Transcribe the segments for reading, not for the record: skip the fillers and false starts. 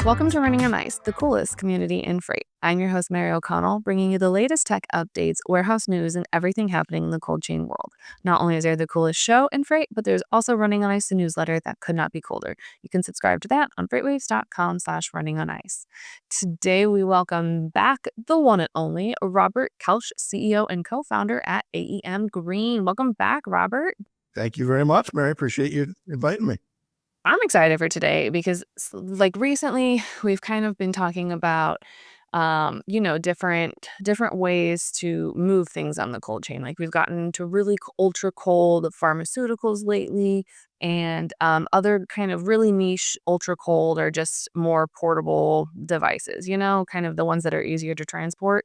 Welcome to Running on Ice, the coolest community in freight. I'm your host, Mary O'Connell, bringing you the latest tech updates, warehouse news, and everything happening in the cold chain world. Not only is there the coolest show in freight, but there's also Running on Ice, the newsletter that could not be colder. You can subscribe to that on freightwaves.com/runningonIce. Today, we welcome back the one and only Robert Kelch, CEO and co-founder at AEM Green. Welcome back, Robert. Thank you very much, Mary. Appreciate you inviting me. I'm excited for today because recently we've kind of been talking about different ways to move things on the cold chain. Like we've gotten to really ultra cold pharmaceuticals lately and other kind of really niche ultra cold or just more portable devices, kind of the ones that are easier to transport.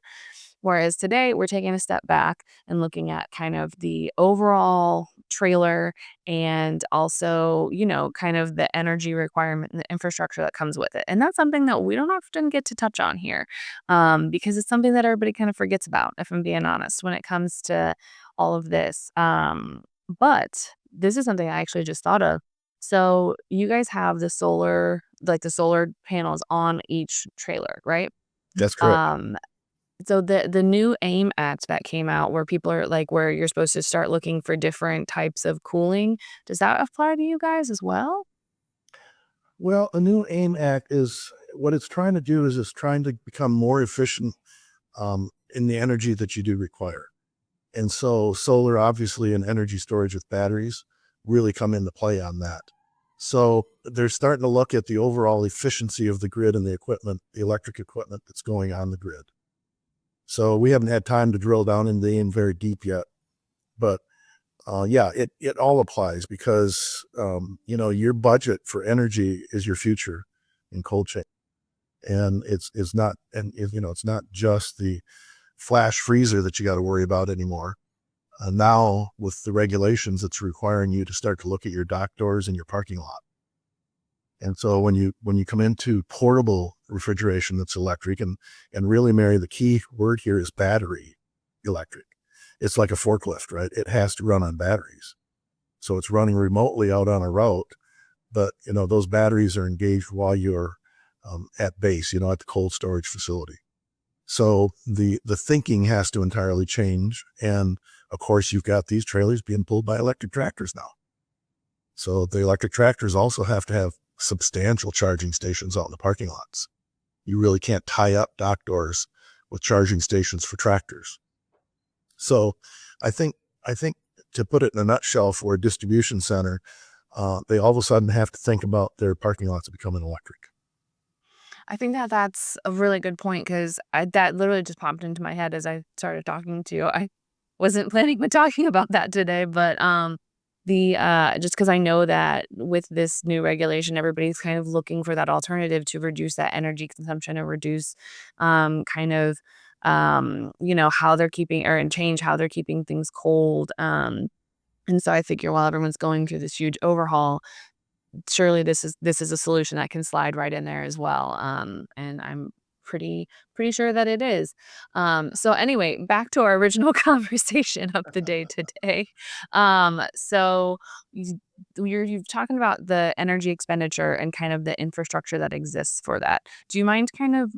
Whereas today we're taking a step back and looking at kind of the overall trailer and also, kind of the energy requirement and the infrastructure that comes with it. And that's something that we don't often get to touch on here because it's something that everybody kind of forgets about, if I'm being honest, when it comes to all of this. But this is something I actually just thought of. So you guys have the solar panels on each trailer, right? That's correct. So the new AIM Act that came out where people are where you're supposed to start looking for different types of cooling, does that apply to you guys as well? Well, a new AIM Act is what it's trying to do is it's trying to become more efficient in the energy that you do require. And so solar, obviously, and energy storage with batteries really come into play on that. So they're starting to look at the overall efficiency of the grid and the equipment, the electric equipment that's going on the grid. So we haven't had time to drill down into the AIM very deep yet, but it all applies because, your budget for energy is your future in cold chain. And it's not just the flash freezer that you got to worry about anymore. Now with the regulations, it's requiring you to start to look at your dock doors and your parking lot. And so when you come into portable refrigeration that's electric, and really, Mary, the key word here is battery electric. It's like a forklift, right? It has to run on batteries. So it's running remotely out on a route, but those batteries are engaged while you're at base, at the cold storage facility. So the thinking has to entirely change. And of course, you've got these trailers being pulled by electric tractors now. So the electric tractors also have to have substantial charging stations out in the parking lots. You really can't tie up dock doors with charging stations for tractors. So I think to put it in a nutshell, for a distribution center, they all of a sudden have to think about their parking lots becoming electric. I think that that's a really good point because that literally just popped into my head as I started talking to you. I wasn't planning on talking about that today, but just because I know that with this new regulation, everybody's kind of looking for that alternative to reduce that energy consumption and reduce how they're keeping and change how they're keeping things cold. And so I figure while everyone's going through this huge overhaul, surely this is a solution that can slide right in there as well. And I'm pretty sure that it is. So anyway, back to our original conversation of the day today. So you're talking about the energy expenditure and kind of the infrastructure that exists for that. Do you mind kind of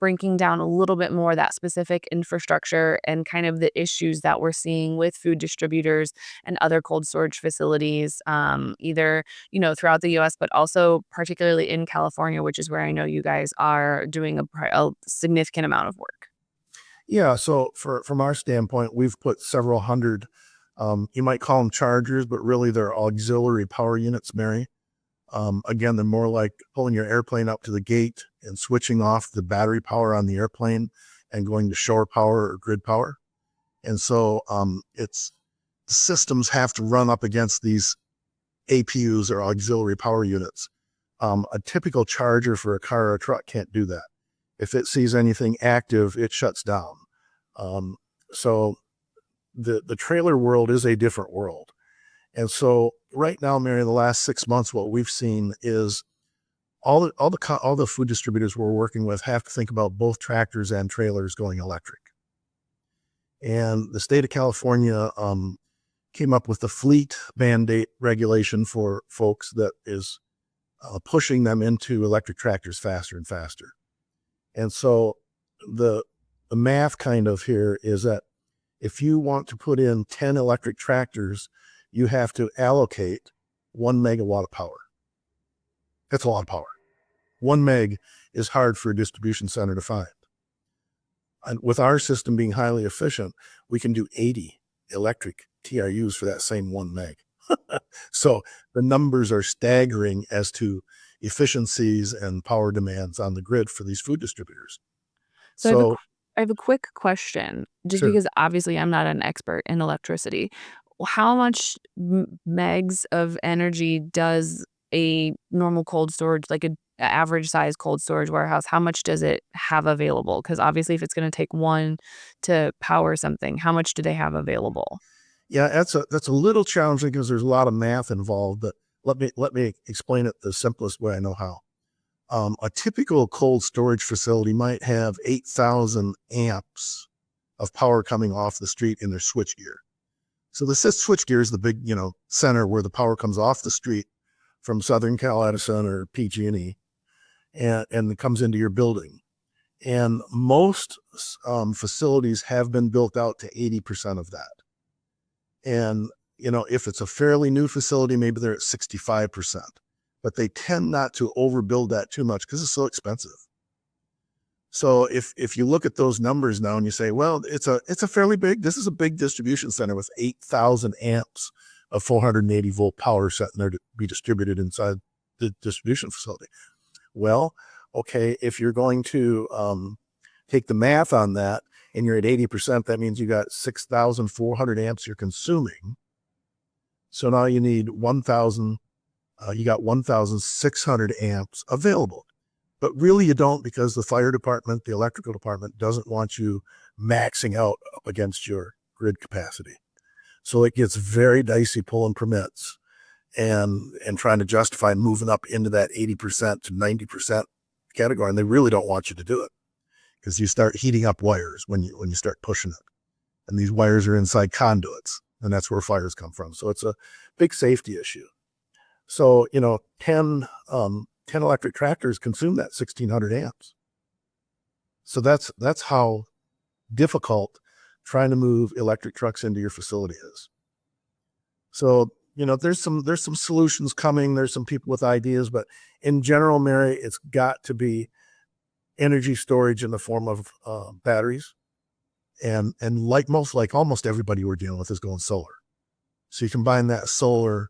breaking down a little bit more that specific infrastructure and kind of the issues that we're seeing with food distributors and other cold storage facilities, either throughout the U.S., but also particularly in California, which is where I know you guys are doing a significant amount of work? Yeah. So from our standpoint, we've put several hundred, you might call them chargers, but really they're auxiliary power units, Mary. Again, they're more like pulling your airplane up to the gate and switching off the battery power on the airplane and going to shore power or grid power. And so the systems have to run up against these APUs or auxiliary power units. A typical charger for a car or a truck can't do that. If it sees anything active, it shuts down. So the trailer world is a different world. And so right now, Mary, the last 6 months, what we've seen is all the food distributors we're working with have to think about both tractors and trailers going electric. And the state of California came up with the fleet mandate regulation for folks that is pushing them into electric tractors faster and faster. And so the the math kind of here is that if you want to put in 10 electric tractors, you have to allocate 1 megawatt of power. That's a lot of power. 1 meg is hard for a distribution center to find. And with our system being highly efficient, we can do 80 electric TRUs for that same 1 meg. So the numbers are staggering as to efficiencies and power demands on the grid for these food distributors. So I have So, I have a quick question, just sure. because obviously I'm not an expert in electricity. How much megs of energy does a normal cold storage, like a average size cold storage warehouse, how much does it have available? Because obviously, if it's going to take one to power something, how much do they have available? Yeah, that's a little challenging because there's a lot of math involved, but let me explain it the simplest way I know how. A typical cold storage facility might have 8,000 amps of power coming off the street in their switchgear. So the switchgear is the big, center where the power comes off the street from Southern Cal Edison or PG&E, and it comes into your building. And most facilities have been built out to 80% of that. And, if it's a fairly new facility, maybe they're at 65%, but they tend not to overbuild that too much because it's so expensive. So if you look at those numbers now and you say, well, it's a fairly big, this is a big distribution center with 8,000 amps of 480 volt power setting there to be distributed inside the distribution facility. Well, okay, if you're going to take the math on that and you're at 80%, that means you got 6,400 amps you're consuming. So now you need 1,000, you got 1,600 amps available. But really you don't, because the fire department, the electrical department doesn't want you maxing out up against your grid capacity. So it gets very dicey pulling permits and trying to justify moving up into that 80% to 90% category. And they really don't want you to do it because you start heating up wires when you start pushing it. And these wires are inside conduits, and that's where fires come from. So it's a big safety issue. So, 10 electric tractors consume that 1,600 amps. So that's how difficult trying to move electric trucks into your facility is. So, there's some solutions coming. There's some people with ideas, but in general, Mary, it's got to be energy storage in the form of batteries. And like almost everybody we're dealing with is going solar. So you combine that solar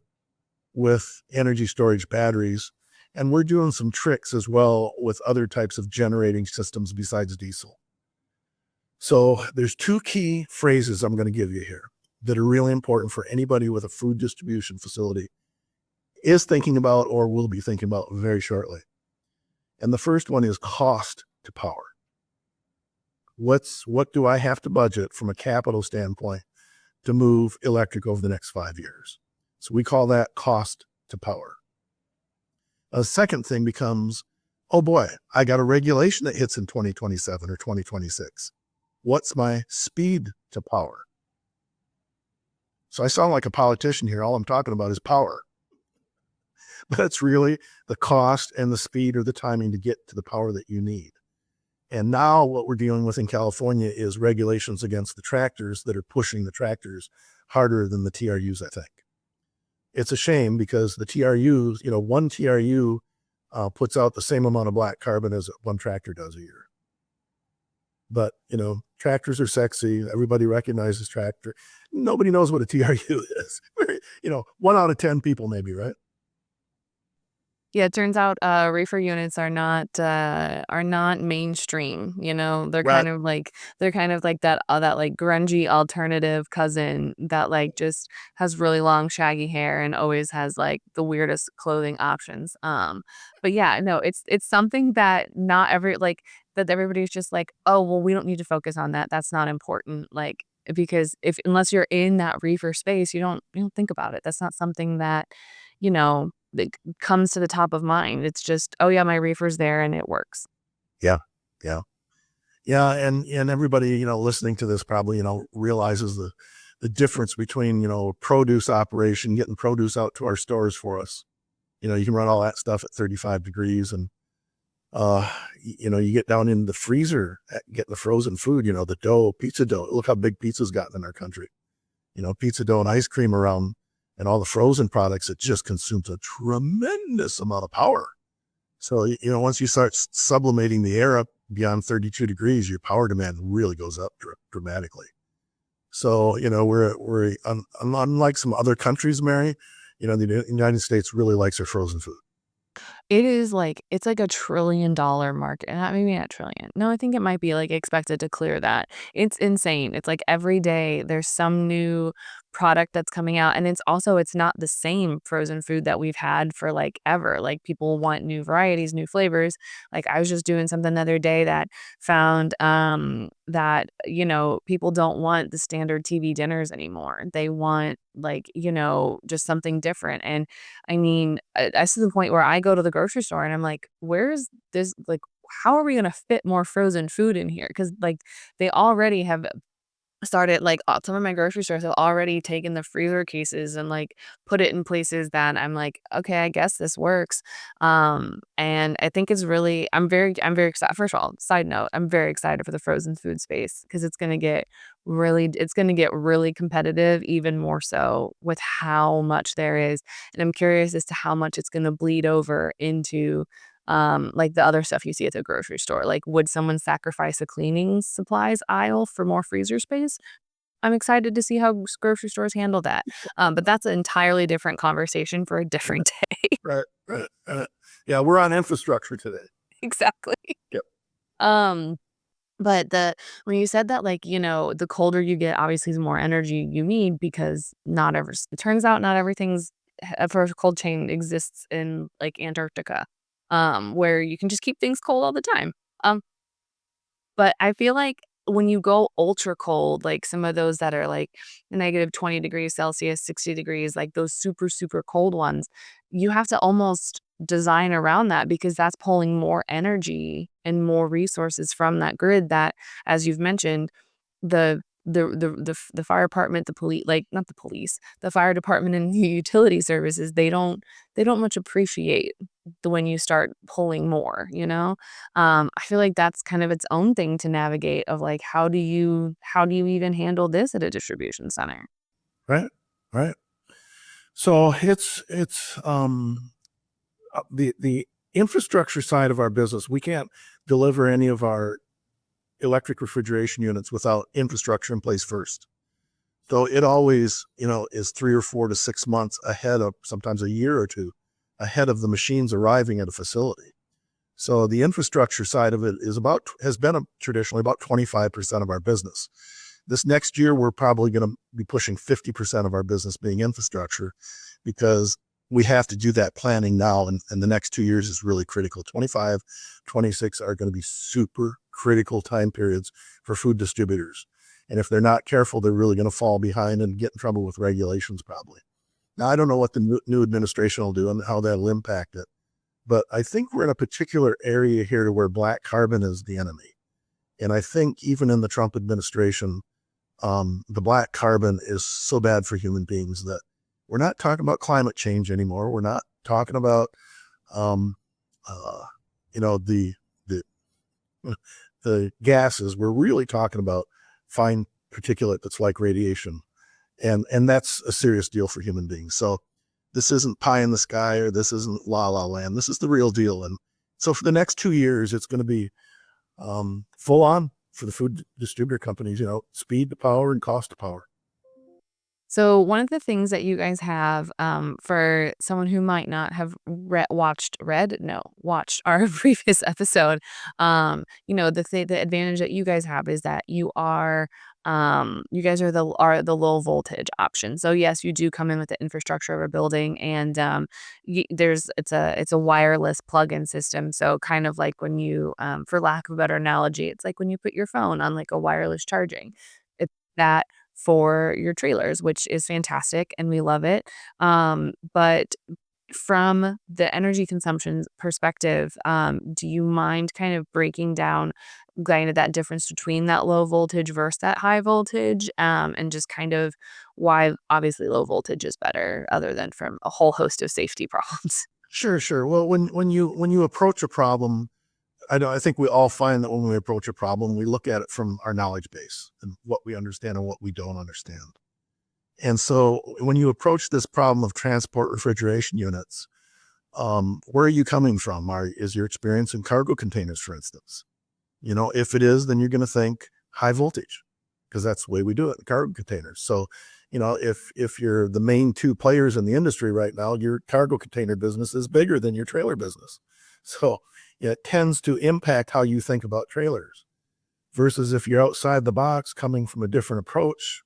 with energy storage batteries. And we're doing some tricks as well with other types of generating systems besides diesel. So there's two key phrases I'm going to give you here that are really important for anybody with a food distribution facility is thinking about or will be thinking about very shortly. And the first one is cost to power. What do I have to budget from a capital standpoint to move electric over the next 5 years? So we call that cost to power. A second thing becomes, oh boy, I got a regulation that hits in 2027 or 2026. What's my speed to power? So I sound like a politician here. All I'm talking about is power. But it's really the cost and the speed or the timing to get to the power that you need. And now what we're dealing with in California is regulations against the tractors that are pushing the tractors harder than the TRUs, I think. It's a shame because the TRUs, one TRU puts out the same amount of black carbon as one tractor does a year. But, tractors are sexy. Everybody recognizes tractor. Nobody knows what a TRU is. 1 out of 10 people maybe, right? Yeah, it turns out, reefer units are not mainstream, They're Right. kind of like that, like, grungy alternative cousin that, like, just has really long, shaggy hair and always has, like, the weirdest clothing options, but yeah, no, it's something that not every like, that everybody's just like, "Oh, well, we don't need to focus on that, that's not important," like, because if unless you're in that reefer space, you don't think about it. That's not something that, that comes to the top of mind. It's just, "Oh, yeah, my reefer's there and it works." Yeah. Yeah. Yeah, and everybody, listening to this probably, realizes the difference between, produce operation, getting produce out to our stores for us. You can run all that stuff at 35 degrees and uh you get down in the freezer getting the frozen food, the dough, pizza dough. Look how big pizza's gotten in our country. Pizza dough and ice cream around and all the frozen products, it just consumes a tremendous amount of power. So, once you start sublimating the air up beyond 32 degrees, your power demand really goes up dramatically. So, unlike some other countries, Mary, the United States really likes their frozen food. It is like it's like $1 trillion market, not maybe not trillion. No, I think it might be, like, expected to clear that. It's insane. It's like every day there's some new product that's coming out, and it's not the same frozen food that we've had for, like, ever. Like, people want new varieties, new flavors. Like, I was just doing something the other day that found, that, people don't want the standard TV dinners anymore. They want, like, just something different, and I mean, that's to the point where I go to the grocery store and I'm like, "Where's this like, how are we gonna fit more frozen food in here?" Because like, they already have started like, some of my grocery stores have already taken the freezer cases and, like, put it in places that I'm like, "Okay, I guess this works." And I think it's really I'm very excited. First of all, side note, I'm very excited for the frozen food space because it's gonna get really competitive even more so with how much there is, and I'm curious as to how much it's gonna bleed over into, like, the other stuff you see at the grocery store. Like, would someone sacrifice a cleaning supplies aisle for more freezer space? I'm excited to see how grocery stores handle that. But that's an entirely different conversation for a different day. Right, right, right. Yeah, we're on infrastructure today. Exactly. Yep. Um, but when you said that, like, the colder you get, obviously, the more energy you need because not ever it turns out not everything's for a cold chain exists in, like, Antarctica, where you can just keep things cold all the time. Um, But I feel like when you go ultra cold, like some of those that are like -20 degrees Celsius, 60 degrees, like those super, super cold ones, you have to almost design around that because that's pulling more energy and more resources from that grid that, as you've mentioned, the fire department, the police, like not the police, the fire department and the utility services, they don't much appreciate when you start pulling more, you know? I feel like that's kind of its own thing to navigate of like how do you even handle this at a distribution center? Right, right. So it's the infrastructure side of our business. We can't deliver any of our electric refrigeration units without infrastructure in place first. So it always, is 3 or 4 to 6 months ahead of, sometimes a year or two ahead of the machines arriving at a facility. So the infrastructure side of it has been traditionally about 25% of our business. This next year, we're probably going to be pushing 50% of our business being infrastructure because we have to do that planning now. And the next 2 years is really critical. 25, 26 are going to be super critical time periods for food distributors. And if they're not careful, they're really going to fall behind and get in trouble with regulations probably. Now, I don't know what the new administration will do and how that'll impact it. But I think we're in a particular area here where black carbon is the enemy. And I think even in the Trump administration, the black carbon is so bad for human beings that we're not talking about climate change anymore. We're not talking about, um, uh, the the the gases. We're really talking about fine particulate that's like radiation, and that's a serious deal for human beings. So this isn't pie in the sky or this isn't la la land. This is the real deal. And so for the next 2 years, it's going to be full on for the food distributor companies, speed to power and cost to power. So one of the things that you guys have, for someone who might not have watched our previous episode, the advantage that you guys have is that you guys are the low voltage option. So yes, you do come in with the infrastructure of a building, and it's a wireless plug-in system. So kind of like when you, for lack of a better analogy, it's like when you put your phone on like a wireless charging. It's that for your trailers, which is fantastic and we love it. But from the energy consumption perspective, do you mind kind of breaking down kind of that difference between that low voltage versus that high voltage, and just kind of why obviously low voltage is better other than from a whole host of safety problems? Sure, sure. Well, when you approach a problem, I think we all find that when we approach a problem, we look at it from our knowledge base and what we understand and what we don't understand. And so when you approach this problem of transport refrigeration units, where are you coming from? Is your experience in cargo containers, for instance? If it is, then you're going to think high voltage because that's the way we do it in cargo containers. So, if you're the main two players in the industry right now, your cargo container business is bigger than your trailer business. So it tends to impact how you think about trailers versus if you're outside the box coming from a different approach.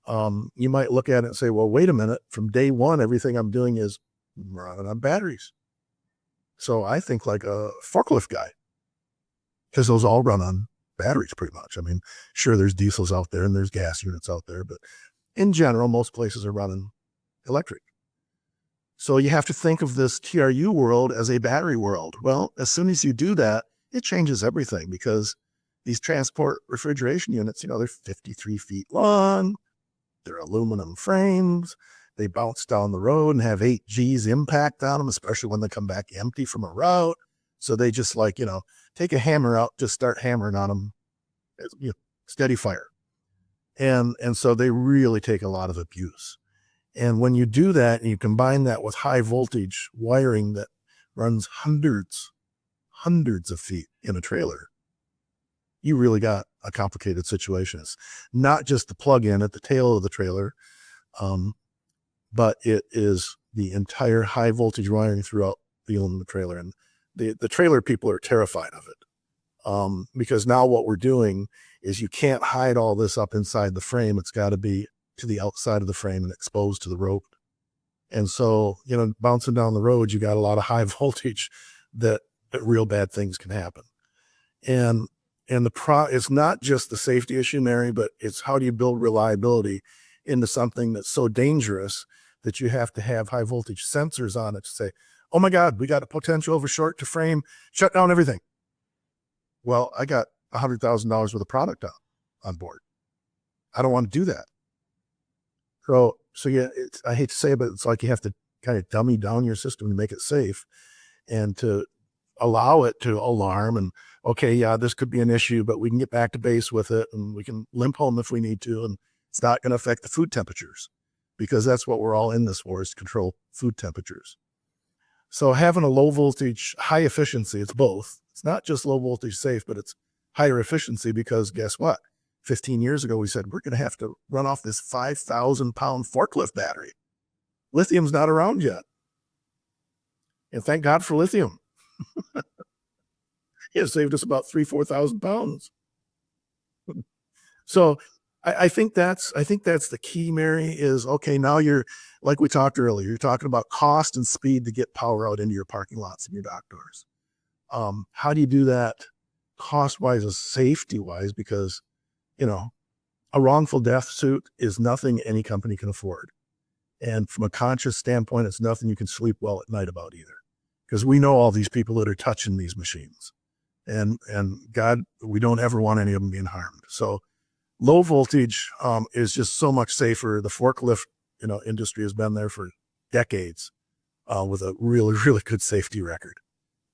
You might look at it and say, well, wait a minute, from day one, everything I'm doing is running on batteries. So I think like a forklift guy, because those all run on batteries pretty much. I mean, sure, there's diesels out there and there's gas units out there, but in general, most places are running electric. So you have to think of this TRU world as a battery world. Well, as soon as you do that, it changes everything because these transport refrigeration units, they're 53 feet long, they're aluminum frames, they bounce down the road and have 8 G's impact on them, especially when they come back empty from a route. So they just take a hammer out, just start hammering on them, steady fire. And so they really take a lot of abuse. And when you do that and you combine that with high voltage wiring that runs hundreds of feet in a trailer, you really got a complicated situation. It's not just the plug-in at the tail of the trailer, but it is the entire high voltage wiring throughout the aluminum trailer. And the trailer people are terrified of it because now what we're doing is you can't hide all this up inside the frame. It's got to be to the outside of the frame and exposed to the road. And so, bouncing down the road, you got a lot of high voltage that real bad things can happen. And it's not just the safety issue, Mary, but it's how do you build reliability into something that's so dangerous that you have to have high voltage sensors on it to say, oh my God, we got a potential over short to frame, shut down everything. Well, I got $100,000 worth of product on board. I don't want to do that. So yeah, I hate to say it, but it's like you have to kind of dummy down your system to make it safe and to allow it to alarm and, okay, yeah, this could be an issue, but we can get back to base with it and we can limp home if we need to. And it's not going to affect the food temperatures because that's what we're all in this for, is to control food temperatures. So having a low voltage, high efficiency, it's both. It's not just low voltage safe, but it's higher efficiency because guess what? 15 years ago, we said, we're going to have to run off this 5,000 pound forklift battery. Lithium's not around yet. And thank God for lithium. It saved us about 4,000 pounds. So I think that's the key, Mary, is okay. Now you're, like we talked earlier, you're talking about cost and speed to get power out into your parking lots and your dock doors. How do you do that cost wise and safety wise? Because, a wrongful death suit is nothing any company can afford. And from a conscious standpoint, it's nothing you can sleep well at night about either. Because we know all these people that are touching these machines. And God, we don't ever want any of them being harmed. So low voltage is just so much safer. The forklift, industry has been there for decades with a really, really good safety record.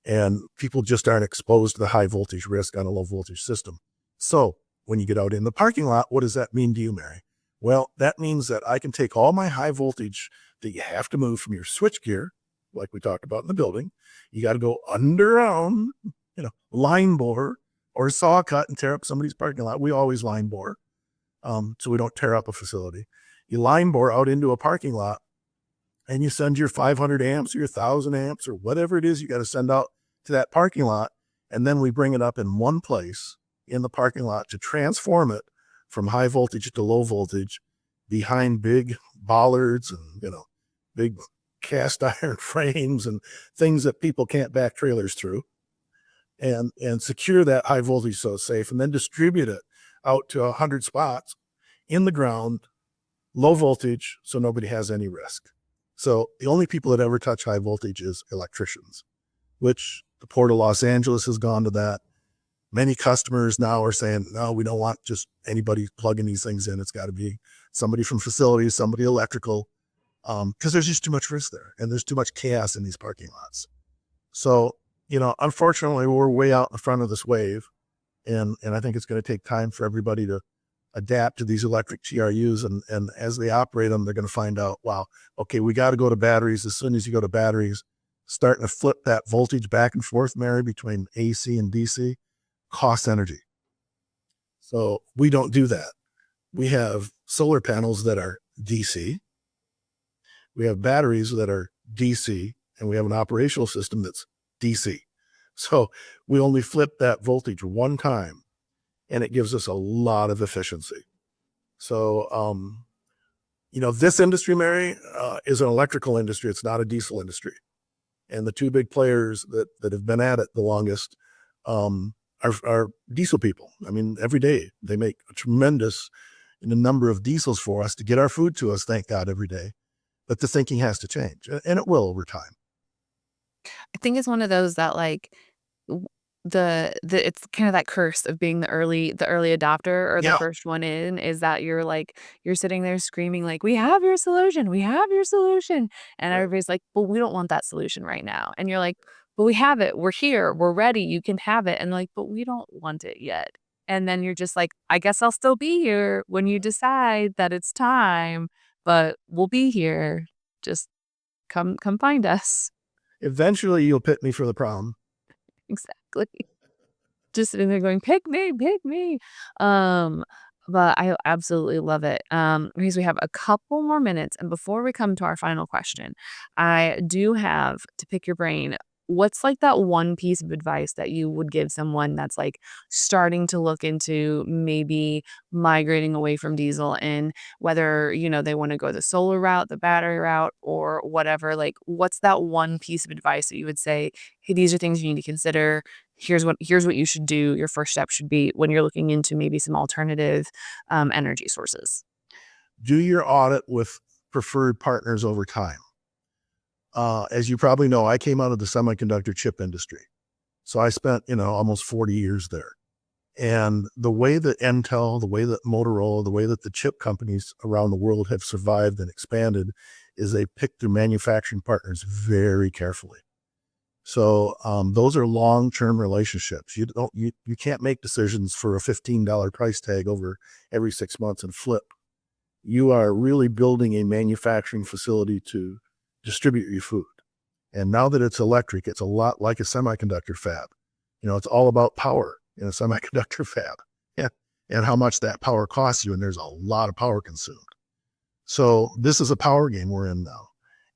And people just aren't exposed to the high voltage risk on a low voltage system. So when you get out in the parking lot, what does that mean to you, Mary? Well, that means that I can take all my high voltage that you have to move from your switch gear, like we talked about in the building. You got to go underground, line bore or saw cut and tear up somebody's parking lot. We always line bore, so we don't tear up a facility. You line bore out into a parking lot and you send your 500 amps or your 1,000 amps or whatever it is you got to send out to that parking lot. And then we bring it up in one place in the parking lot to transform it from high voltage to low voltage behind big bollards and, big cast iron frames and things that people can't back trailers through, and secure that high voltage so safe, and then distribute it out to 100 spots in the ground, low voltage, so nobody has any risk. So the only people that ever touch high voltage is electricians, which the Port of Los Angeles has gone to that. Many customers now are saying, no, we don't want just anybody plugging these things in. It's got to be somebody from facilities, somebody electrical, because there's just too much risk there and there's too much chaos in these parking lots. So, unfortunately, we're way out in front of this wave. And I think it's going to take time for everybody to adapt to these electric GRUs. And as they operate them, they're going to find out, wow, okay, we got to go to batteries. As soon as you go to batteries, starting to flip that voltage back and forth, Mary, between AC and DC, costs energy. So we don't do that. We have solar panels that are DC. We have batteries that are DC, and we have an operational system that's DC. So we only flip that voltage one time, and it gives us a lot of efficiency. So, this industry, Mary, is an electrical industry. It's not a diesel industry. And the two big players that have been at it the longest are diesel people. I mean, every day they make a tremendous number of diesels for us to get our food to us, thank God, every day. But the thinking has to change, and it will over time. I think it's one of those that, like, w the it's kind of that curse of being the early adopter or the Yeah, first one in, is that you're sitting there screaming like, "We have your solution, we have your solution," and right. everybody's like, "But we don't want that solution right now," and you're like, "But we have it, we're here, we're ready, you can have it," and like, "But we don't want it yet," and then you're just like, "I guess I'll still be here when you decide that it's time, but we'll be here, just come find us." Eventually, you'll pit me for the problem. Exactly. Just sitting there going, pick me." Um, but I absolutely love it. Because we have a couple more minutes, and before we come to our final question, I do have to pick your brain. What's like that one piece of advice that you would give someone that's like starting to look into maybe migrating away from diesel, and whether, they want to go the solar route, the battery route, or whatever? Like, what's that one piece of advice that you would say, hey, these are things you need to consider. Here's what you should do. Your first step should be when you're looking into maybe some alternative energy sources. Do your audit with preferred partners over time. As you probably know, I came out of the semiconductor chip industry. So I spent, almost 40 years there. And the way that Intel, the way that Motorola, the way that the chip companies around the world have survived and expanded is they pick their manufacturing partners very carefully. So those are long-term relationships. You can't make decisions for a $15 price tag over every 6 months and flip. You are really building a manufacturing facility to distribute your food. And now that it's electric, it's a lot like a semiconductor fab. It's all about power in a semiconductor fab, and how much that power costs you. And there's a lot of power consumed. So this is a power game we're in now.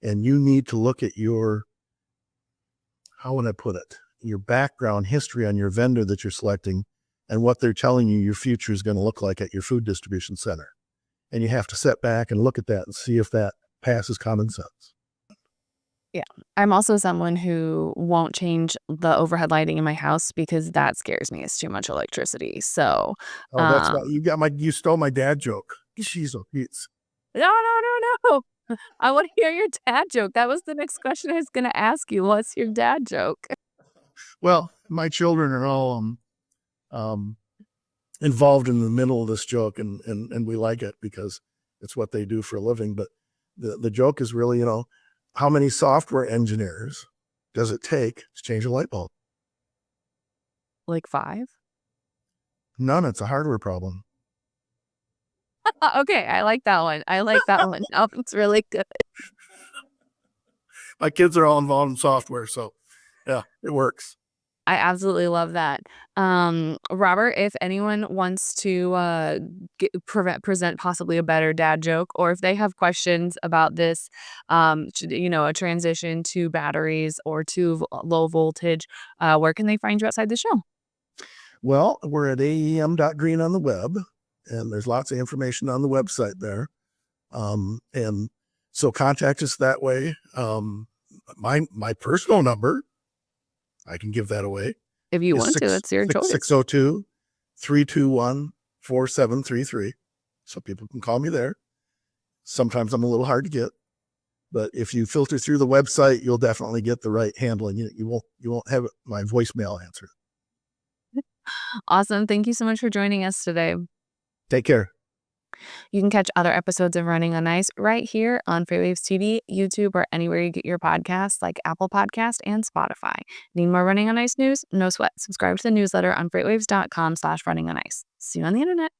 And you need to look at how would I put it? Your background history on your vendor that you're selecting and what they're telling you your future is going to look like at your food distribution center. And you have to sit back and look at that and see if that passes common sense. Yeah. I'm also someone who won't change the overhead lighting in my house because that scares me. It's too much electricity. So, Oh, that's why um, you stole my dad joke. She's a piece. no, no, no, no. I want to hear your dad joke. That was the next question I was going to ask you. What's your dad joke? Well, my children are all um, involved in the middle of this joke, and we like it because it's what they do for a living. But the joke is really, how many software engineers does it take to change a light bulb? Like 5? None. It's a hardware problem. Okay. I like that one. I like that one. Oh, it's really good. My kids are all involved in software, so yeah, it works. I absolutely love that. Robert, if anyone wants to present possibly a better dad joke, or if they have questions about this, a transition to batteries or to low voltage, where can they find you outside the show? Well, we're at aem.green on the web, and there's lots of information on the website there. And so contact us that way. My personal number, I can give that away, If you is want to, it's your choice. 602 321 4733. So people can call me there. Sometimes I'm a little hard to get, But if you filter through the website, you'll definitely get the right handling. You won't have my voicemail answered. Awesome. Thank you so much for joining us today. Take care. You can catch other episodes of Running on Ice right here on FreightWaves TV, YouTube, or anywhere you get your podcasts like Apple Podcast and Spotify. Need more Running on Ice news? No sweat. Subscribe to the newsletter on freightwaves.com/runningonIce. See you on the internet.